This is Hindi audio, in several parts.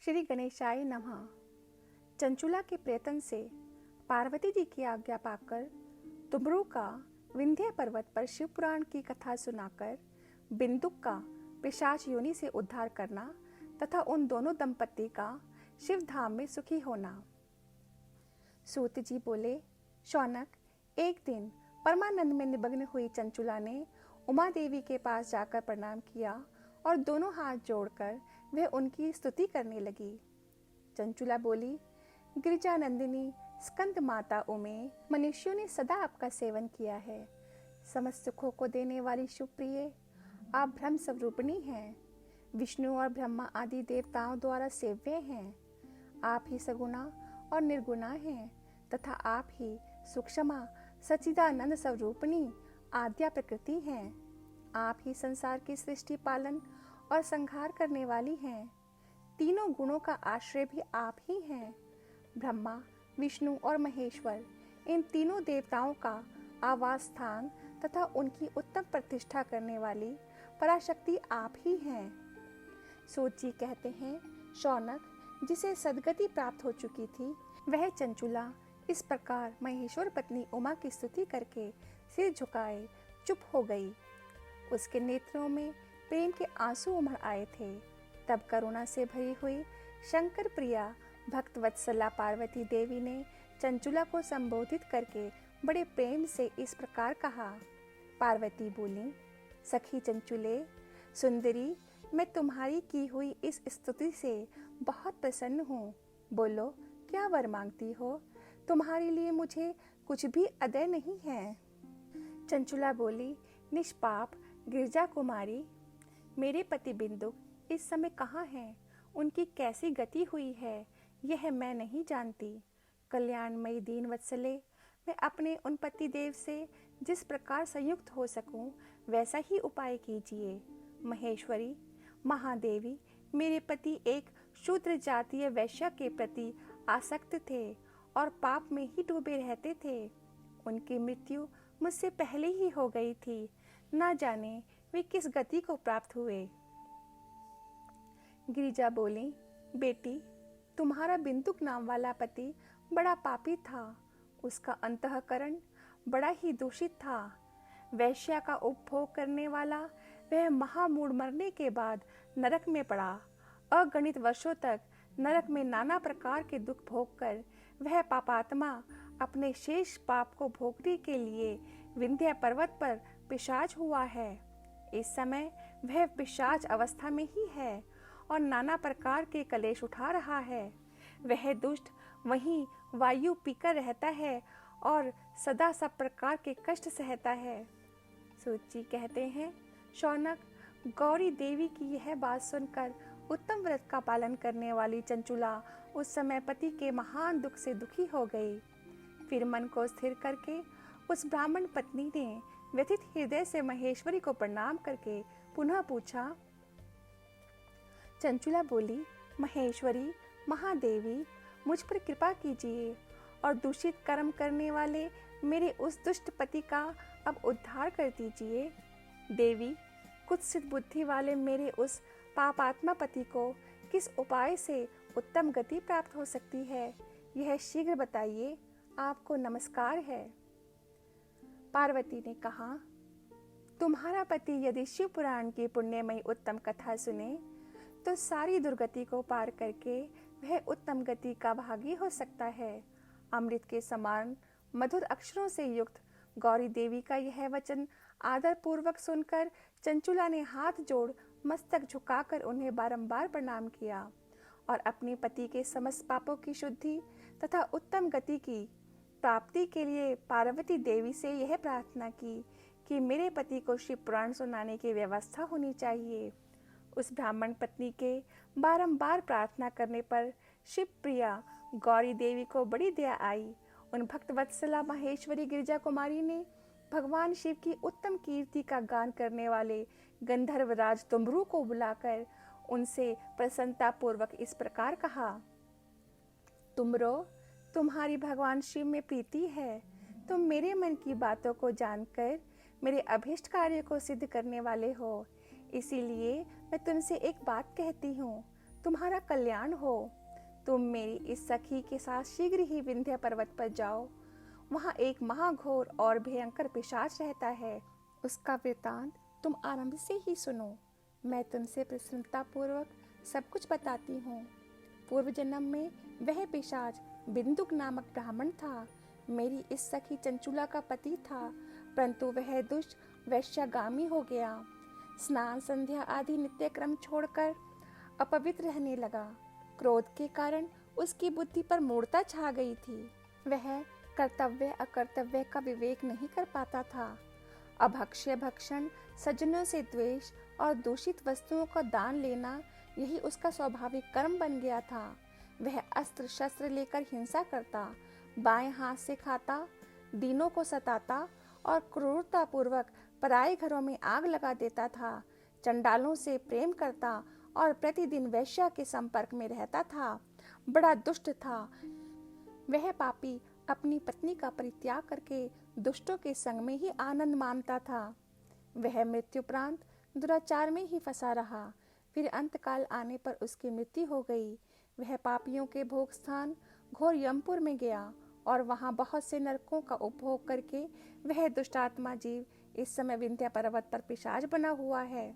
श्री गणेशाय नमः। चंचुला के प्रयत्न से पार्वती जी की आज्ञा पाकर तुमरू का विंध्य पर्वत पर शिव पुराण की कथा सुनाकर बिंदुक का पिशाच योनि से उद्धार करना तथा उन दोनों दंपत्ति का शिव धाम में सुखी होना। सूत जी बोले, शौनक, एक दिन परमानंद में निमग्न हुई चंचुला ने उमा देवी के पास जाकर प्रणाम किया और दोनों हाथ जोड़कर वह उनकी स्तुति करने लगी। चंचुला बोली, गिरिजानंदिनी स्कंद माता उमे, मनुष्यों ने सदा आपका सेवन किया है। समस्त सुखों को देने वाली सुप्रिय, आप ब्रह्म स्वरूपिणी हैं। विष्णु और ब्रह्मा आदि देवताओं द्वारा सेव्य हैं। आप ही सगुणा और निर्गुणा हैं तथा आप ही सूक्ष्मा सच्चिदानंद स्वरूपिणी आद्या प्रकृति हैं। आप ही संसार की सृष्टि पालन और संहार करने वाली हैं। तीनों गुणों का आश्रय भी आप ही हैं। ब्रह्मा, विष्णु और महेश्वर, इन तीनों देवताओं का आवास स्थान तथा उनकी उत्तम प्रतिष्ठा करने वाली पराशक्ति आप ही हैं। सूत जी कहते हैं, शौनक, जिसे सद्गति प्राप्त हो चुकी थी, वह चंचुला इस प्रकार महेश्वर पत्नी उमा की स्तुति करके सिर झुकाए चुप हो गई। उसके नेत्रों में प्रेम के आंसू उमड़ आए थे। तब करुणा से भरी हुई शंकर प्रिया भक्त वत्सला पार्वती देवी ने चंचुला को संबोधित करके बड़े प्रेम से इस प्रकार कहा। पार्वती बोली, सखी चंचुले, सुंदरी, मैं तुम्हारी की हुई इस स्तुति से बहुत प्रसन्न हूँ। बोलो, क्या वर मांगती हो? तुम्हारे लिए मुझे कुछ भी अदय नहीं है। चंचुला बोली, निष्पाप गिरजा कुमारी, मेरे पति बिंदुक इस समय कहाँ हैं? उनकी कैसी गति हुई है, यह मैं नहीं जानती। कल्याणमयी दीन वत्सले, मैं अपने उन पति देव से जिस प्रकार संयुक्त हो सकूं, वैसा ही उपाय कीजिए। महेश्वरी, महादेवी, मेरे पति एक शूद्र जातीय वैश्य के प्रति आसक्त थे और पाप में ही डूबे रहते थे। उनकी मृत्यु मुझसे पहले ही हो गई थी। ना जाने वे किस गति को प्राप्त हुए। गिरिजा बोली, बेटी, तुम्हारा बिंदुक नाम वाला पति बड़ा पापी था। उसका अंतःकरण बड़ा ही दूषित था। वैश्या का उपभोग करने वाला वह महामूढ़ मरने के बाद नरक में पड़ा। अगणित वर्षों तक नरक में नाना प्रकार के दुख भोग कर वह पापात्मा अपने शेष पाप को भोगने के लिए विंध्य पर्वत पर पिशाच हुआ है। इस समय वह पिशाच अवस्था में ही है और नाना प्रकार के कलेश उठा रहा है। वह दुष्ट वहीं वायु पीकर रहता है और सदा सब प्रकार के कष्ट सहता है। सूत जी कहते हैं, शौनक, गौरी देवी की यह बात सुनकर उत्तम व्रत का पालन करने वाली चंचुला उस समय पति के महान दुख से दुखी हो गई। फिर मन को स्थिर करके उस ब्राह्मण पत्नी ने व्यथित हृदय से महेश्वरी को प्रणाम करके पुनः पूछा। चंचुला बोली, महेश्वरी, महादेवी, मुझ पर कृपा कीजिए और दूषित कर्म करने वाले मेरे उस दुष्ट पति का अब उद्धार कर दीजिए। देवी, कुत्सित बुद्धि वाले मेरे उस पापात्मा पति को किस उपाय से उत्तम गति प्राप्त हो सकती है, यह शीघ्र बताइए। आपको नमस्कार है। पार्वती ने कहा, तुम्हारा पति यदि शिव पुराण की पुण्यमयी उत्तम कथा सुने तो सारी दुर्गति को पार करके वह उत्तम गति का भागी हो सकता है। अमृत के समान मधुर अक्षरों से युक्त गौरी देवी का यह वचन आदर पूर्वक सुनकर चंचुला ने हाथ जोड़ मस्तक झुकाकर उन्हें बारंबार प्रणाम किया और अपने पति के समस्त पापों की शुद्धि तथा उत्तम गति की प्राप्ति के लिए पार्वती देवी से यह प्रार्थना की कि मेरे पति को शिव पुराण सुनाने की व्यवस्था होनी चाहिए। उस ब्राह्मण पत्नी के बारंबार प्रार्थना करने पर शिव प्रिया गौरी देवी को बड़ी दया आई। उन भक्त वत्सला महेश्वरी गिरिजा कुमारी ने भगवान शिव की उत्तम कीर्ति का गान करने वाले गंधर्वराज तुमरू को बुलाकर उनसे प्रसन्नता पूर्वक इस प्रकार कहा। तुमरो, तुम्हारी भगवान शिव में प्रीति है। तुम मेरे मन की बातों को जानकर मेरे अभीष्ट कार्य को सिद्ध करने वाले हो। इसीलिए मैं तुमसे एक बात कहती हूँ। तुम्हारा कल्याण हो। तुम मेरी इस सखी के साथ शीघ्र ही विंध्य पर्वत पर जाओ। वहाँ एक महाघोर और भयंकर पिशाच रहता है। उसका वृतांत तुम आरंभ से ही सुनो। मैं तुमसे प्रसन्नतापूर्वक सब कुछ बताती हूँ। पूर्व जन्म में वह पिशाच बिंदुक नामक ब्राह्मण था। मेरी इस सखी चंचुला का पति था, परंतु वह दुष्ट वैश्यागामी हो गया। स्नान संध्या आदि नित्य क्रम छोड़कर अपवित्र रहने लगा। क्रोध के कारण उसकी बुद्धि पर मूढ़ता छा गई थी। वह कर्तव्य अकर्तव्य का विवेक नहीं कर पाता था। अभक्ष्य भक्षण, सज्जनों से द्वेष और दूषित वस्तुओं का दान लेना, यही उसका स्वाभाविक कर्म बन गया था। वह अस्त्र शस्त्र लेकर हिंसा करता, बाएं हाथ से खाता, दीनों को सताता और क्रूरता पूर्वक पराये घरों में आग लगा देता था। चंडालों से प्रेम करता और प्रतिदिन वैश्या के संपर्क में रहता था। बड़ा दुष्ट था। वह पापी अपनी पत्नी का परित्याग करके दुष्टों के संग में ही आनंद मानता था। वह मृत्युपरांत दुराचार में ही फंसा रहा। फिर अंतकाल आने पर उसकी मृत्यु हो गई। वह पापियों के भोग स्थान घोर यमपुर में गया और वहां बहुत से नरकों का उपभोग करके वह दुष्टात्मा जीव इस समय विंध्य पर्वत पर पिशाच बना हुआ है।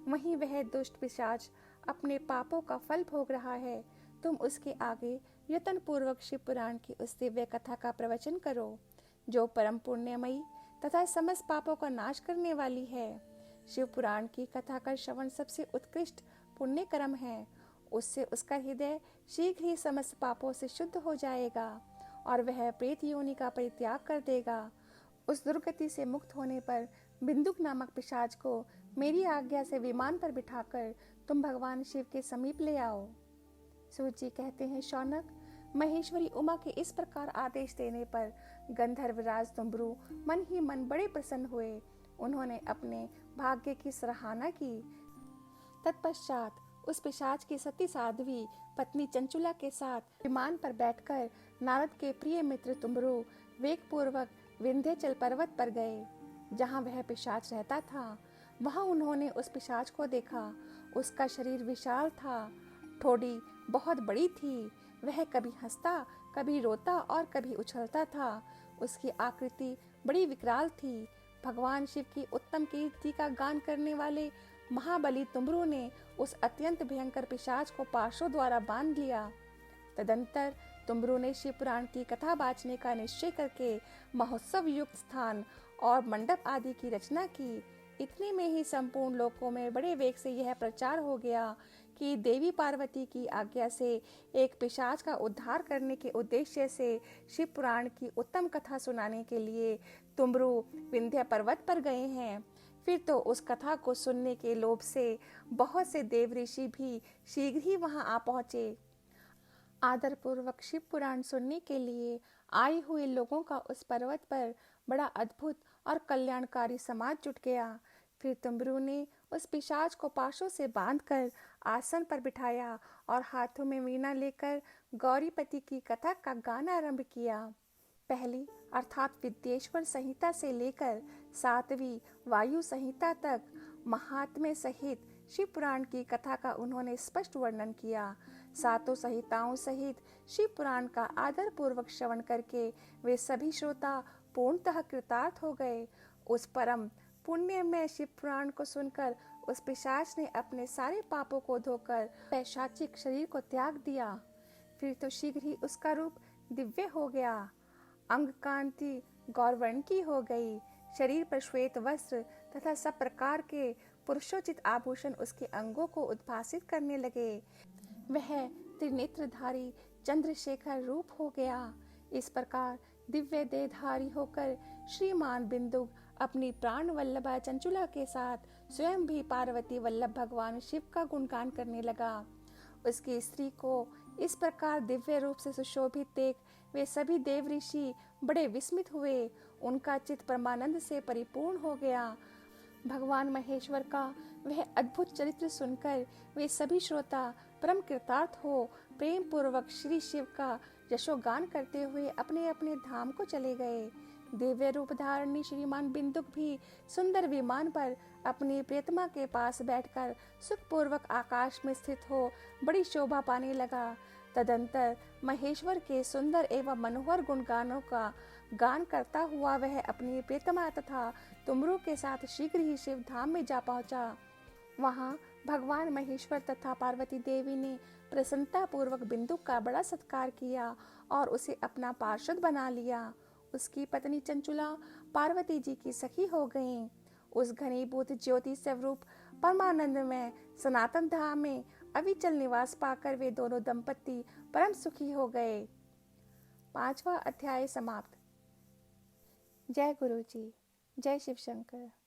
वहीं वह दुष्ट पिशाच अपने पापों का फल भोग रहा है। तुम उसके आगे यत्न पूर्वक शिव पुराण की उस दिव्य कथा का प्रवचन करो, जो परम पुण्यमयी तथा समस्त पापों का नाश करने वाली है। शिव पुराण की कथा का श्रवण सबसे उत्कृष्ट पुण्य कर्म है। उससे उसका हृदय शीघ्र ही समस्त पापों से शुद्ध हो जाएगा और वह प्रेत योनि का परित्याग कर देगा। उस दुर्गति से मुक्त होने पर बिंदुक नामक पिशाच को मेरी आज्ञा से विमान पर बिठाकर तुम भगवान शिव के समीप ले आओ। सूत जी कहते हैं, शौनक, महेश्वरी उमा के इस प्रकार आदेश देने पर गंधर्वराज तुम्बरु मन ही मन बड़े प्रसन्न हुए। उन्होंने अपने भाग्य की सराहना की। तत्पश्चात उस पिशाच की सती साध्वी पत्नी चंचुला के साथ विमान पर बैठकर नारद के प्रिय मित्र तुम्बरु वेगपूर्वक विंध्याचल पर्वत पर गए, जहाँ वह पिशाच रहता था। वहाँ उन्होंने उस पिशाच को देखा। उसका शरीर विशाल था, ठोड़ी बहुत बड़ी थी। वह कभी हंसता, कभी रोता और कभी उछलता था। उसकी आकृति बड़ी विकराल थी। भगवान शिव की उत्तम कीर्ति का गान करने वाले महाबली तुम्बरु ने उस अत्यंत भयंकर पिशाच को पाशों द्वारा बांध लिया। तदंतर तुम्बरु ने शिव पुराण की कथा बाँचने का निश्चय करके महोत्सव युक्त स्थान और मंडप आदि की रचना की। इतने में ही संपूर्ण लोकों में बड़े वेग से यह प्रचार हो गया कि देवी पार्वती की आज्ञा से एक पिशाच का उद्धार करने के उद्देश्य से शिव पुराण की उत्तम कथा सुनाने के लिए तुम्बरु विंध्य पर्वत पर गए हैं। फिर तो उस कथा को सुनने के लोभ से बहुत से देव ऋषि भी शीघ्र ही वहां आ पहुंचे। आदर पूर्वक शिव पुराण सुनने के लिए आए हुए लोगों का उस पर्वत पर बड़ा अद्भुत और कल्याणकारी समाज जुट गया। फिर तुम्बरु ने उस पिशाच को पाशों से बांधकर आसन पर बिठाया और हाथों में वीणा लेकर गौरीपति की कथा का गाना आरंभ किया। पहली अर्थात विद्येश्वर संहिता से लेकर 7वीं वायु संहिता तक महात्म्य सहित शिव पुराण की कथा का उन्होंने स्पष्ट वर्णन किया। 7 संहिताओं सहित शिव पुराण का आदर पूर्वक श्रवण करके वे सभी श्रोता पूर्णतः कृतार्थ हो गए। उस परम पुण्यमय शिव पुराण को सुनकर उस पिशाच ने अपने सारे पापों को धोकर पैशाचिक शरीर को त्याग दिया। फिर तो शीघ्र ही उसका रूप दिव्य हो गया। अंग कांति गौरवर्ण की हो गई। शरीर पर श्वेत वस्त्र तथा सब प्रकार के पुरुषोचित आभूषण उसके अंगों को उद्भासित करने लगे। वह त्रिनेत्रधारी चंद्रशेखर रूप हो गया। इस प्रकार दिव्य देहधारी होकर श्रीमान बिंदु अपनी प्राण वल्लभा चंचुला के साथ स्वयं भी पार्वती वल्लभ भगवान शिव का गुणगान करने लगा। उसकी स्त्री को इस प्रकार दिव्य रूप से सुशोभित देख वे सभी देव ऋषि बड़े विस्मित हुए। उनका चित्त परमानंद से परिपूर्ण हो गया। भगवान महेश्वर का वह अद्भुत चरित्र सुनकर वे सभी श्रोता परम कृतार्थ हो प्रेम पूर्वक श्री शिव का यशोगान करते हुए अपने अपने धाम को चले गए। दिव्य रूप धारणी श्रीमान बिंदुक भी सुंदर विमान पर अपनी प्रियतमा के पास बैठकर सुखपूर्वक आकाश में स्थित हो बड़ी शोभा पाने लगा। तदंतर महेश्वर के सुंदर एवं मनोहर गुणगानों का गान करता हुआ वह अपनी प्रियतमा तथा तुमरू के साथ शीघ्र ही शिव धाम में जा पहुंचा। वहां भगवान महेश्वर तथा पार्वती देवी ने प्रसन्नता पूर्वक बिंदुक का बड़ा सत्कार किया और उसे अपना पार्षद बना लिया। उसकी पत्नी चंचुला पार्वती जी की सखी हो गईं। उस घनीभूत ज्योति स्वरूप परमानंद में सनातन धाम में अविचल निवास पाकर वे दोनों दंपति परम सुखी हो गए। 5वां अध्याय समाप्त। जय गुरु जी, जय शिव शंकर।